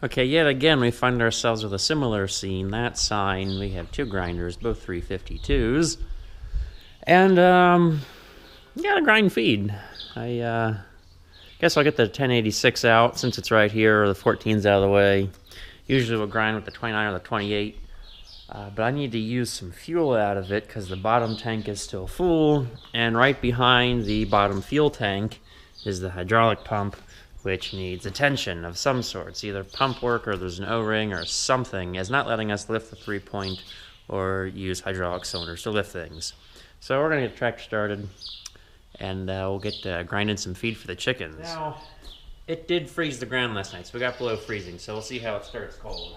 Okay, yet again we find ourselves with a similar scene. That sign, we have two grinders, both 352s. And, you gotta grind feed. I guess I'll get the 1086 out since it's right here, or the 14's out of the way. Usually we'll grind with the 29 or the 28. But I need to use some fuel out of it because the bottom tank is still full. And right behind the bottom fuel tank is the hydraulic pump, which needs attention of some sorts. Either pump work or there's an O-ring or something is not letting us lift the 3-point or use hydraulic cylinders to lift things. So we're going to get the tractor started and we'll get grinding some feed for the chickens. Now, it did freeze the ground last night, so we got below freezing, so we'll see how it starts cold.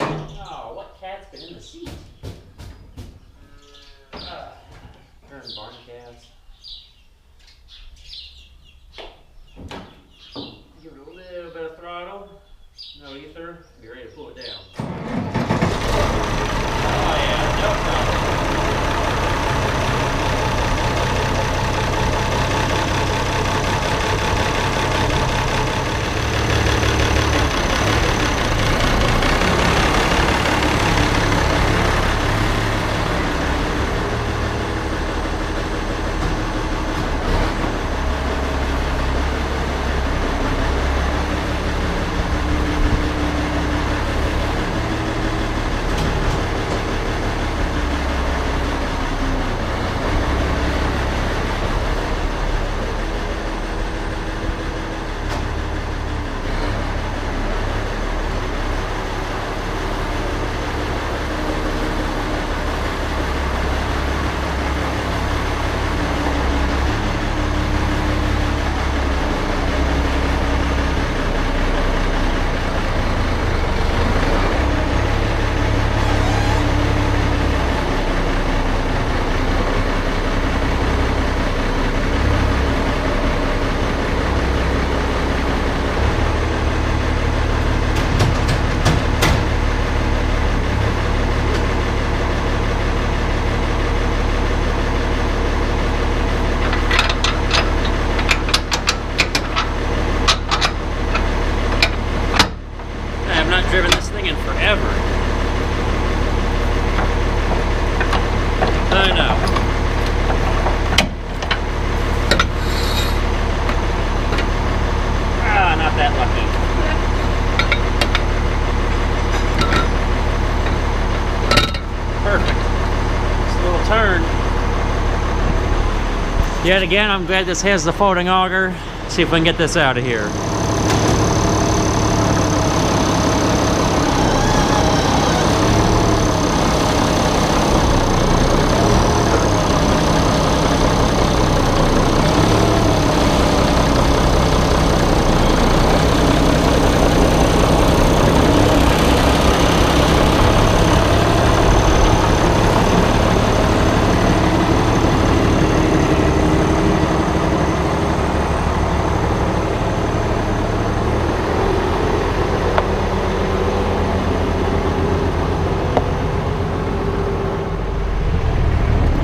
Oh, what cat's been in the seat? Darn barn cats. Give it a little bit of throttle, no ether, be ready to pull it down. Oh yeah, no problem. Driven this thing in forever. I know. Ah, not that lucky. Perfect. Just a little turn. Yet again, I'm glad this has the folding auger. See if we can get this out of here.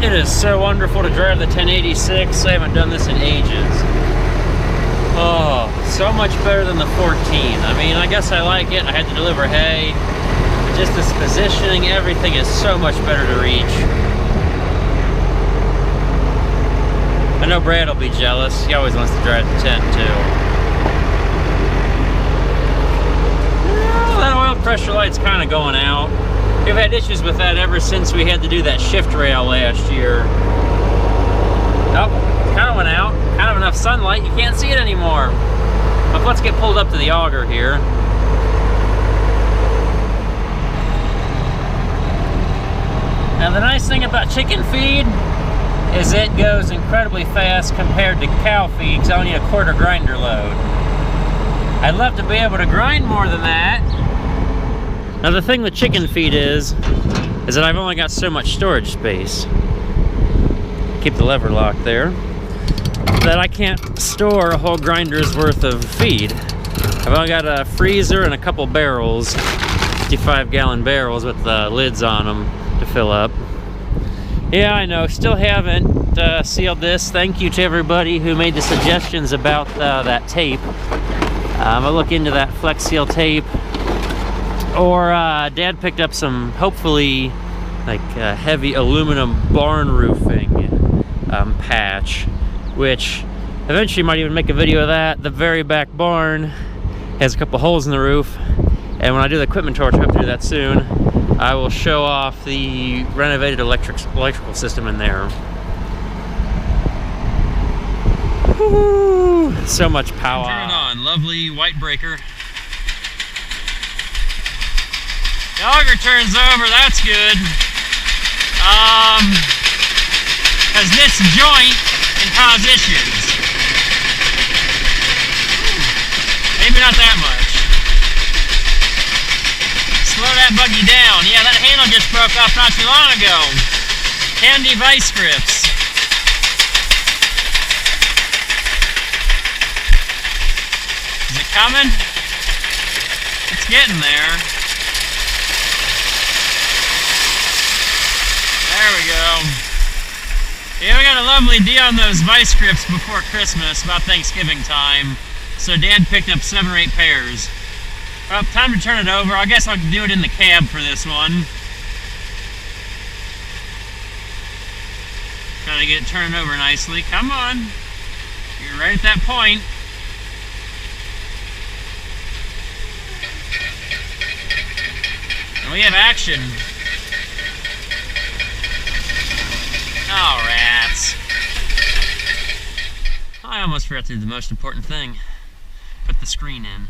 It is so wonderful to drive the 1086. I haven't done this in ages. Oh, so much better than the 14. I mean, I guess I like it. I had to deliver hay. Just this positioning, everything is so much better to reach. I know Brad will be jealous. He always wants to drive the 10 too. Well, that oil pressure light's kind of going out. We've had issues with that ever since we had to do that shift rail last year. Oh, kind of went out. Kind of enough sunlight, you can't see it anymore. But let's get pulled up to the auger here. Now the nice thing about chicken feed is it goes incredibly fast compared to cow feed because I only need a quarter grinder load. I'd love to be able to grind more than that. Now the thing with chicken feed is that I've only got so much storage space. Keep the lever locked there. That I can't store a whole grinder's worth of feed. I've only got a freezer and a couple barrels, 55-gallon barrels with the lids on them to fill up. Yeah, I know, still haven't sealed this. Thank you to everybody who made the suggestions about that tape. I'll look into that Flex Seal tape. Or Dad picked up some, hopefully, like heavy aluminum barn roofing patch, which eventually might even make a video of that. The very back barn has a couple holes in the roof, and when I do the equipment tour, which I hope to do that soon, I will show off the renovated electrical system in there. Woo! So much power. Turn it on. Lovely white breaker. The auger turns over. That's good. Because this joint can cause issues. Maybe not that much. Slow that buggy down. Yeah, that handle just broke off not too long ago. Handy vice grips. Is it coming? It's getting there. There we go. Yeah, we got a lovely deal on those vice grips before Christmas, about Thanksgiving time. So Dad picked up 7 or 8 pairs. Well, time to turn it over. I guess I'll do it in the cab for this one. Try to get it turned over nicely. Come on. You're right at that point. And we have action. Oh, rats. I almost forgot to do the most important thing. Put the screen in.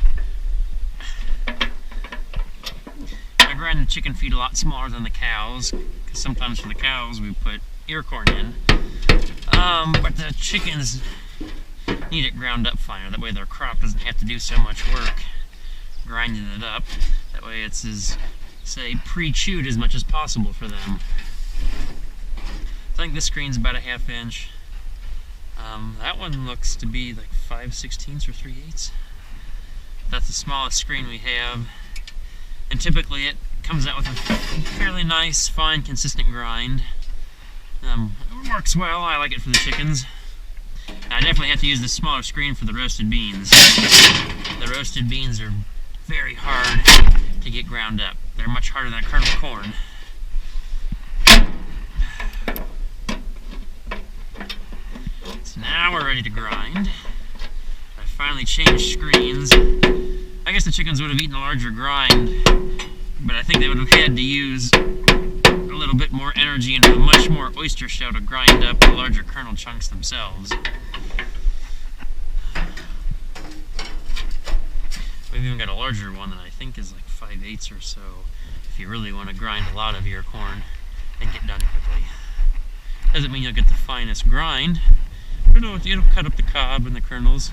I grind the chicken feed a lot smaller than the cows, because sometimes for the cows we put ear corn in. But the chickens need it ground up finer. That way their crop doesn't have to do so much work grinding it up. That way it's as, say, pre-chewed as much as possible for them. I think this screen's about a 1/2 inch. That one looks to be like 5/16 or 3/8. That's the smallest screen we have. And typically it comes out with a fairly nice, fine, consistent grind. It works well. I like it for the chickens. I definitely have to use the smaller screen for the roasted beans. The roasted beans are very hard to get ground up. They're much harder than a kernel of corn. So now we're ready to grind. I finally changed screens. I guess the chickens would have eaten a larger grind, but I think they would have had to use a little bit more energy and a much more oyster shell to grind up the larger kernel chunks themselves. We've even got a larger one that I think is like 5/8 or so, if you really want to grind a lot of your corn and get done quickly. Doesn't mean you'll get the finest grind, but it'll cut up the cob and the kernels.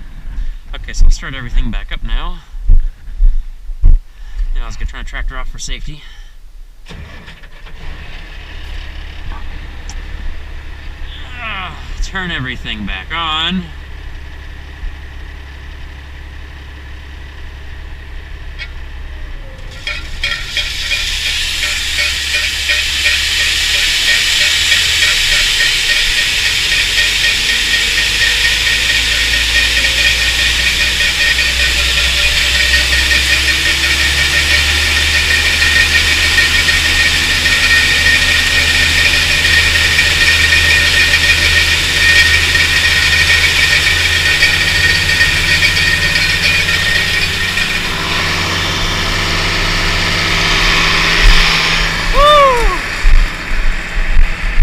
Okay, so I'll start everything back up now. Now I was going to turn the tractor off for safety. Turn everything back on.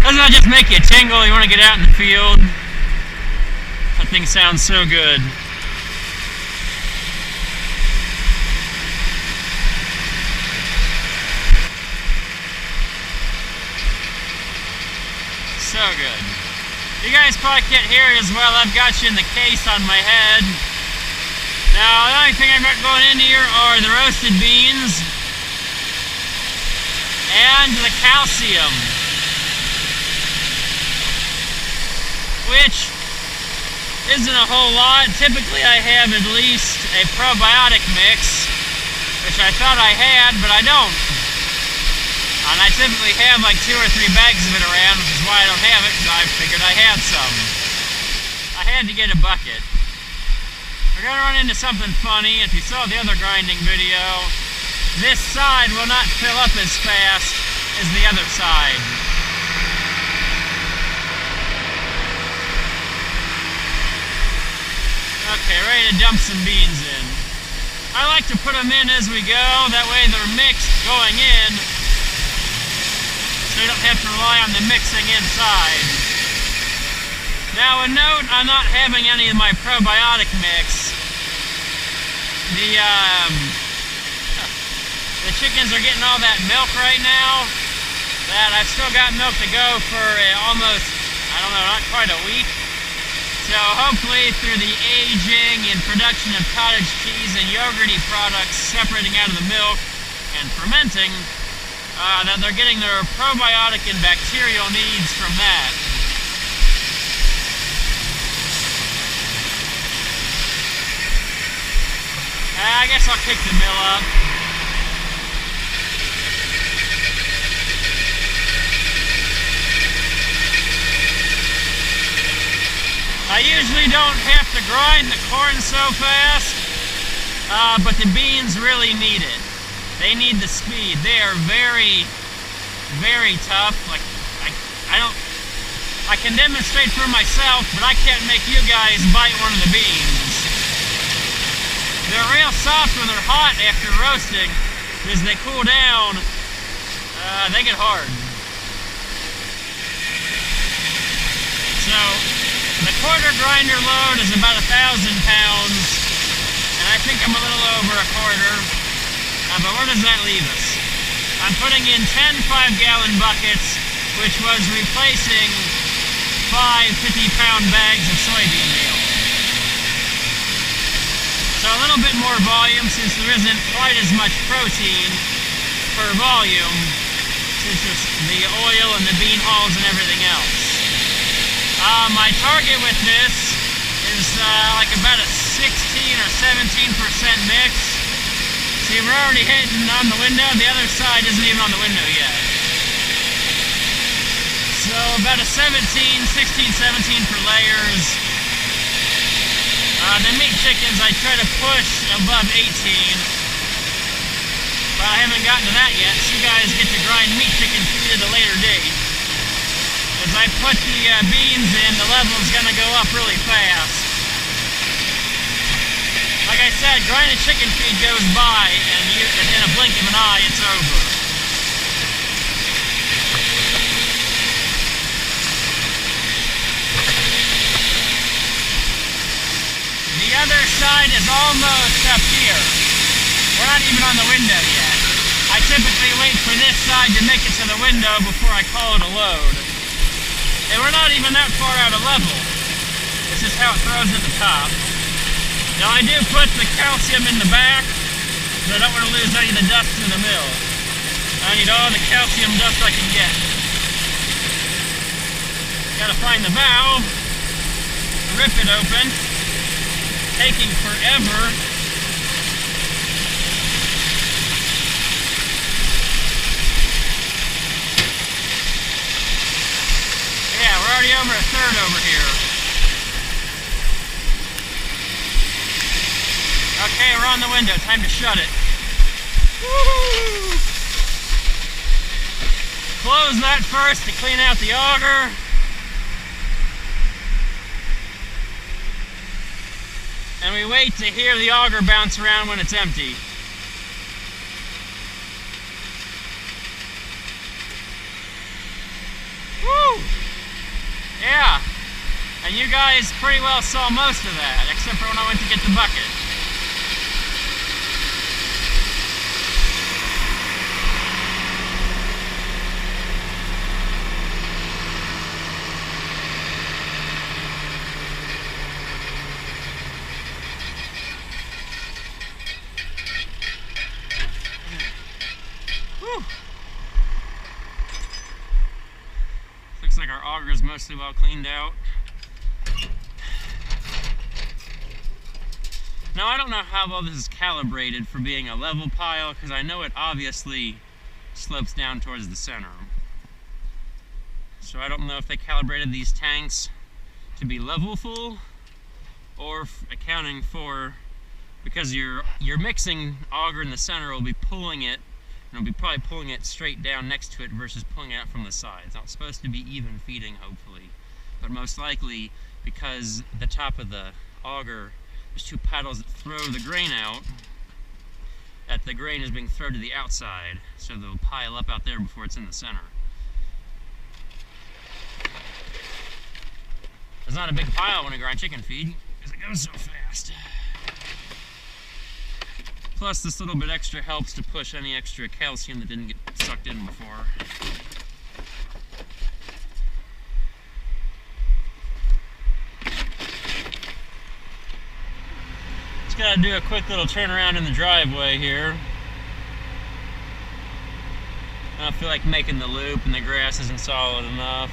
Doesn't that just make you tingle? You want to get out in the field? That thing sounds so good. So good. You guys probably can't hear it as well. I've got you in the case on my head. Now, the only thing I've got going in here are the roasted beans and the calcium, which isn't a whole lot. Typically I have at least a probiotic mix, which I thought I had, but I don't. And I typically have like 2 or 3 bags of it around, which is why I don't have it, because I figured I had some. I had to get a bucket. We're going to run into something funny. If you saw the other grinding video, this side will not fill up as fast as the other side. Okay, ready to dump some beans in. I like to put them in as we go, that way they're mixed going in, so you don't have to rely on the mixing inside. Now a note, I'm not having any of my probiotic mix. The chickens are getting all that milk right now, that I've still got milk to go for almost, I don't know, not quite a week. So hopefully through the aging and production of cottage cheese and yogurty products separating out of the milk and fermenting, that they're getting their probiotic and bacterial needs from that. I guess I'll kick the mill up. I usually don't have to grind the corn so fast, but the beans really need it. They need the speed. They are very, very tough. Like I can demonstrate for myself, but I can't make you guys bite one of the beans. They're real soft when they're hot after roasting. As they cool down, they get hard. So the quarter grinder load is about 1,000 pounds, and I think I'm a little over a quarter. But where does that leave us? I'm putting in 10 5-gallon buckets, which was replacing 5 50-pound bags of soybean meal. So a little bit more volume, since there isn't quite as much protein per volume, since it's the oil and the bean hulls and everything else. My target with this is like about a 16 or 17% mix. See, we're already hitting on the window. The other side isn't even on the window yet. So about a 16, 17 per layers. The meat chickens I try to push above 18. But I haven't gotten to that yet, so you guys get to grind meat chicken feed at a later date. As I put the beans in, the level's going to go up really fast. Like I said, grinding chicken feed goes by, and in a blink of an eye, it's over. The other side is almost up here. We're not even on the window yet. I typically wait for this side to make it to the window before I call it a load. And we're not even that far out of level. This is how it throws at the top. Now I do put the calcium in the back, but I don't want to lose any of the dust in the mill. I need all the calcium dust I can get. Gotta find the valve, rip it open, taking forever. Yeah, we're already over a third over here. Okay, we're on the window. Time to shut it. Woo-hoo! Close that first to clean out the auger. And we wait to hear the auger bounce around when it's empty. Woo! Yeah, and you guys pretty well saw most of that, except for when I went to get the bucket. Whew. Looks like our auger is mostly well cleaned out. Now I don't know how well this is calibrated for being a level pile, because I know it obviously slopes down towards the center. So I don't know if they calibrated these tanks to be level full, or accounting for, because your mixing auger in the center will be pulling it, and it'll be probably pulling it straight down next to it versus pulling it out from the sides. Now it's supposed to be even feeding, hopefully, but most likely because the top of the auger, there's two paddles that throw the grain out, that the grain is being thrown to the outside, so they'll pile up out there before it's in the center. There's not a big pile when I grind chicken feed, because it goes so fast. Plus, this little bit extra helps to push any extra calcium that didn't get sucked in before. Just gotta do a quick little turnaround in the driveway here. I don't feel like making the loop and the grass isn't solid enough.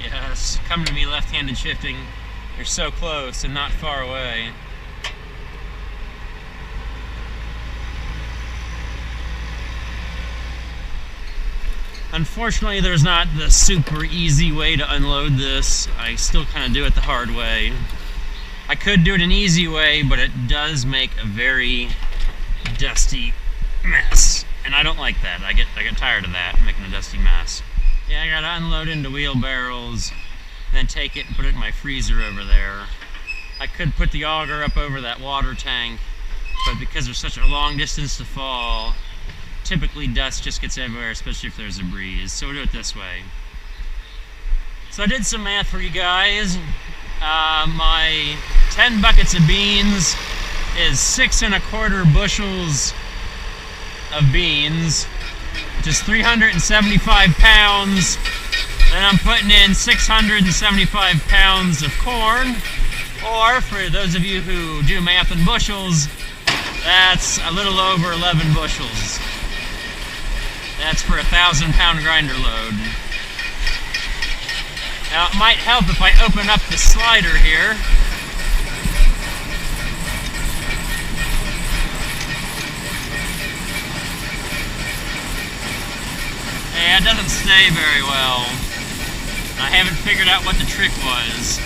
Yes, come to me left-handed shifting. You're so close and not far away. Unfortunately, there's not the super easy way to unload this. I still kind of do it the hard way. I could do it an easy way, but it does make a very dusty mess. And I don't like that. I get tired of that, making a dusty mess. Yeah, I gotta unload into wheelbarrows, then take it and put it in my freezer over there. I could put the auger up over that water tank, but because there's such a long distance to fall, typically dust just gets everywhere, especially if there's a breeze. So we'll do it this way. So I did some math for you guys. My 10 buckets of beans is 6 1/4 bushels of beans, which is 375 pounds. Then I'm putting in 675 pounds of corn, or for those of you who do math in bushels, that's a little over 11 bushels. That's for a 1,000-pound grinder load. Now it might help if I open up the slider here. Yeah, it doesn't stay very well. I haven't figured out what the trick was.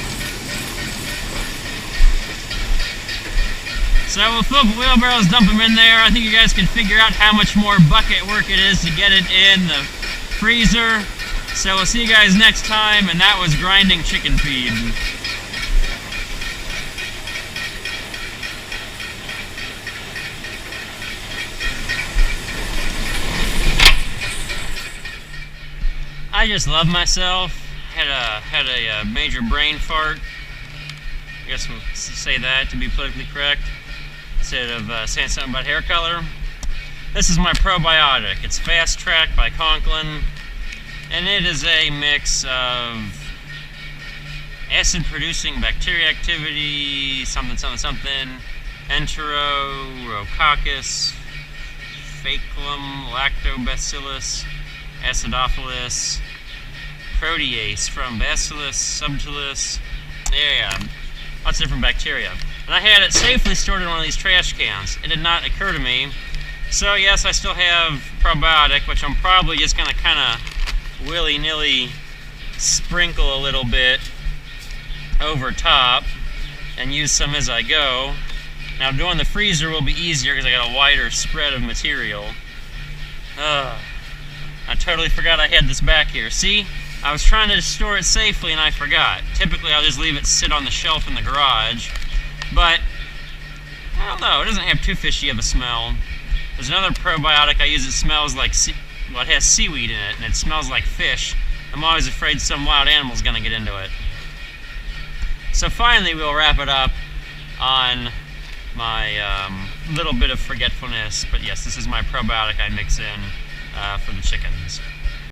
So we'll fill up wheelbarrows, dump them in there. I think you guys can figure out how much more bucket work it is to get it in the freezer. So we'll see you guys next time, and that was grinding chicken feed. I just love myself. Had a major brain fart. I guess we'll say that to be politically correct, instead of saying something about hair color. This is my probiotic. It's Fast Track by Conklin, and it is a mix of acid-producing bacteria activity, something, Enterococcus, Faeculum, Lactobacillus, Acidophilus, Protease from Bacillus subtilis. Yeah, lots of different bacteria. And I had it safely stored in one of these trash cans. It did not occur to me. So yes, I still have probiotic, which I'm probably just going to kind of willy-nilly sprinkle a little bit over top and use some as I go. Now doing the freezer will be easier because I got a wider spread of material. I totally forgot I had this back here. See? I was trying to store it safely and I forgot. Typically I'll just leave it sit on the shelf in the garage, but I don't know, it doesn't have too fishy of a smell. There's another probiotic I use that smells like, well, it has seaweed in it and it smells like fish. I'm always afraid some wild animal's gonna get into it. So finally we'll wrap it up on my little bit of forgetfulness, but yes, this is my probiotic I mix in for the chickens.